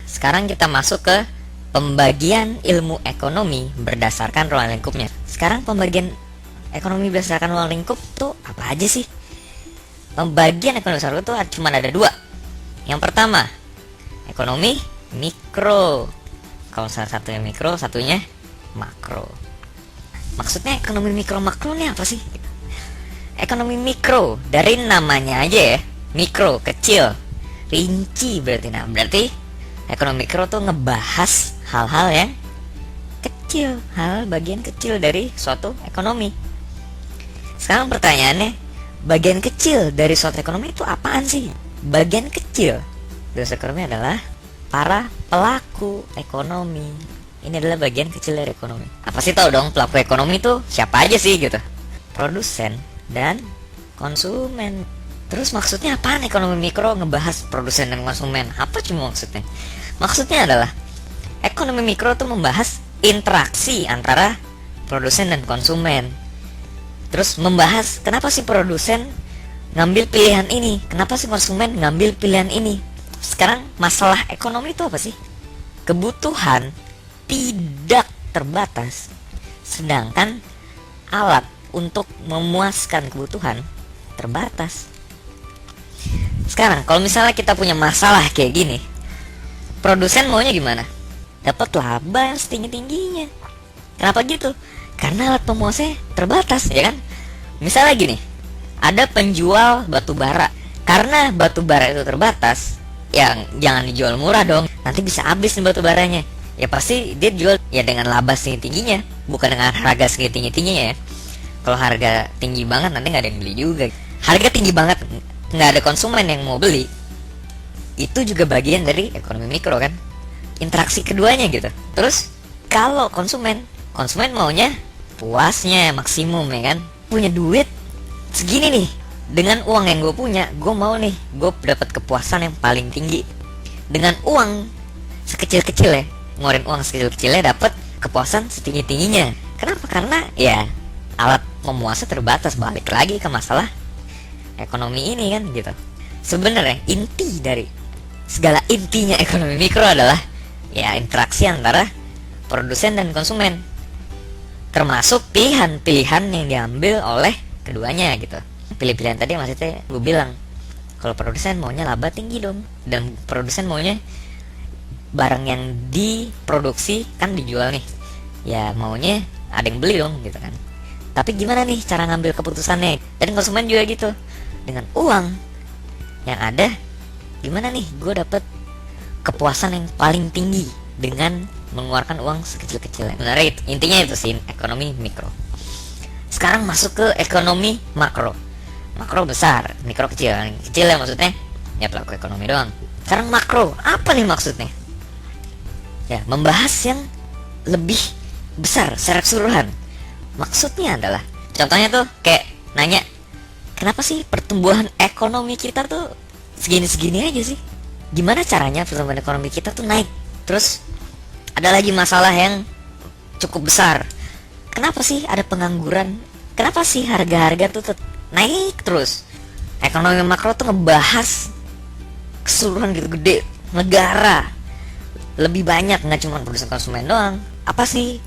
Sekarang kita masuk ke pembagian ilmu ekonomi berdasarkan ruang lingkupnya. Sekarang pembagian ekonomi berdasarkan ruang lingkup tuh apa aja sih? Pembagian ekonomi besar itu cuma ada dua. Yang pertama, ekonomi mikro. Kalau salah satunya mikro, satunya makro. Maksudnya ekonomi mikro makro ini apa sih? Ekonomi mikro, dari namanya aja ya, mikro, kecil, rinci berarti. Nah, berarti ekonomi mikro tuh ngebahas hal-hal yang kecil, hal bagian kecil dari suatu ekonomi. Sekarang pertanyaannya, bagian kecil dari suatu ekonomi itu apaan sih? Bagian kecil dari suatu ekonomi adalah para pelaku ekonomi. Ini adalah bagian kecil dari ekonomi. Apa sih tahu dong pelaku ekonomi itu siapa aja sih gitu? Produsen dan konsumen. Terus maksudnya apaan ekonomi mikro ngebahas produsen dan konsumen? Apa cuma maksudnya? Maksudnya adalah ekonomi mikro tuh membahas interaksi antara produsen dan konsumen. Terus membahas kenapa sih produsen ngambil pilihan ini, kenapa sih konsumen ngambil pilihan ini. Sekarang masalah ekonomi itu apa sih? Kebutuhan tidak terbatas, sedangkan alat untuk memuaskan kebutuhan terbatas. Sekarang kalau misalnya kita punya masalah kayak gini, produsen maunya gimana? Dapat laba yang setinggi-tingginya. Kenapa gitu? Karena alat pemuasnya terbatas, ya kan? Misalnya gini, ada penjual batu bara. Karena batu bara itu terbatas, ya jangan dijual murah dong. Nanti bisa habis nih batu baranya. Ya pasti dia jual ya dengan laba setinggi-tingginya, bukan dengan harga setinggi-tingginya ya. Kalau harga tinggi banget nanti nggak ada yang beli juga. Harga tinggi banget nggak ada konsumen yang mau beli. Itu juga bagian dari ekonomi mikro kan. Interaksi keduanya gitu. Terus kalau konsumen maunya puasnya maksimum ya kan. Punya duit segini nih, dengan uang yang gue punya, gue mau nih gue dapat kepuasan yang paling tinggi. Dengan uang sekecil-kecil ya, ngeluarin uang sekecil-kecilnya dapat kepuasan setinggi-tingginya. Kenapa? Karena ya alat memuasnya terbatas. Balik lagi ke masalah ekonomi ini kan gitu. Sebenarnya inti dari segala intinya ekonomi mikro adalah ya interaksi antara produsen dan konsumen, termasuk pilihan-pilihan yang diambil oleh keduanya gitu. Pilih-pilihan tadi maksudnya gue bilang, kalau produsen maunya laba tinggi dong, dan produsen maunya barang yang diproduksi kan dijual nih, ya maunya ada yang beli dong gitu kan. Tapi gimana nih cara ngambil keputusannya? Dan konsumen juga gitu. Dengan uang yang ada, gimana nih gue dapet kepuasan yang paling tinggi dengan mengeluarkan uang sekecil-kecilnya. Sebenarnya intinya itu sih ekonomi mikro. Sekarang masuk ke ekonomi makro. Makro besar, mikro kecil. Kecil ya maksudnya ya pelaku ekonomi doang. Sekarang makro, apa nih maksudnya? Ya membahas yang lebih besar secara keseluruhan. Maksudnya adalah, contohnya tuh kayak nanya, kenapa sih pertumbuhan ekonomi kita tuh segini-segini aja sih? Gimana caranya pertumbuhan ekonomi kita tuh naik? Terus ada lagi masalah yang cukup besar. Kenapa sih ada pengangguran? Kenapa sih harga-harga tuh naik terus? Ekonomi makro tuh ngebahas keseluruhan gitu, gede, negara. Lebih banyak, nggak cuma produsen konsumen doang. Apa sih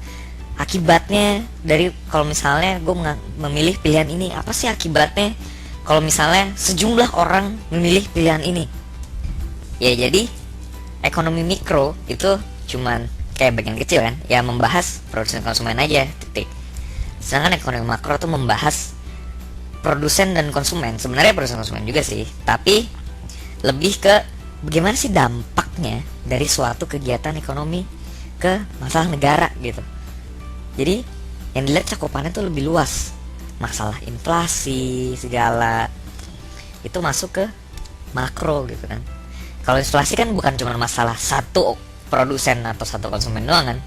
akibatnya dari kalau misalnya gue memilih pilihan ini? Apa sih akibatnya kalau misalnya sejumlah orang memilih pilihan ini? Ya jadi ekonomi mikro itu cuman kayak bagian kecil kan, ya membahas produsen konsumen aja, titik. Sedangkan ekonomi makro tuh membahas produsen dan konsumen. Sebenarnya produsen konsumen juga sih, tapi lebih ke bagaimana sih dampaknya dari suatu kegiatan ekonomi ke masalah negara gitu. Jadi yang dilihat cakupannya tuh lebih luas. Masalah inflasi segala itu masuk ke makro gitu kan. Kalau inflasi kan bukan cuma masalah satu produsen atau satu konsumen doang kan,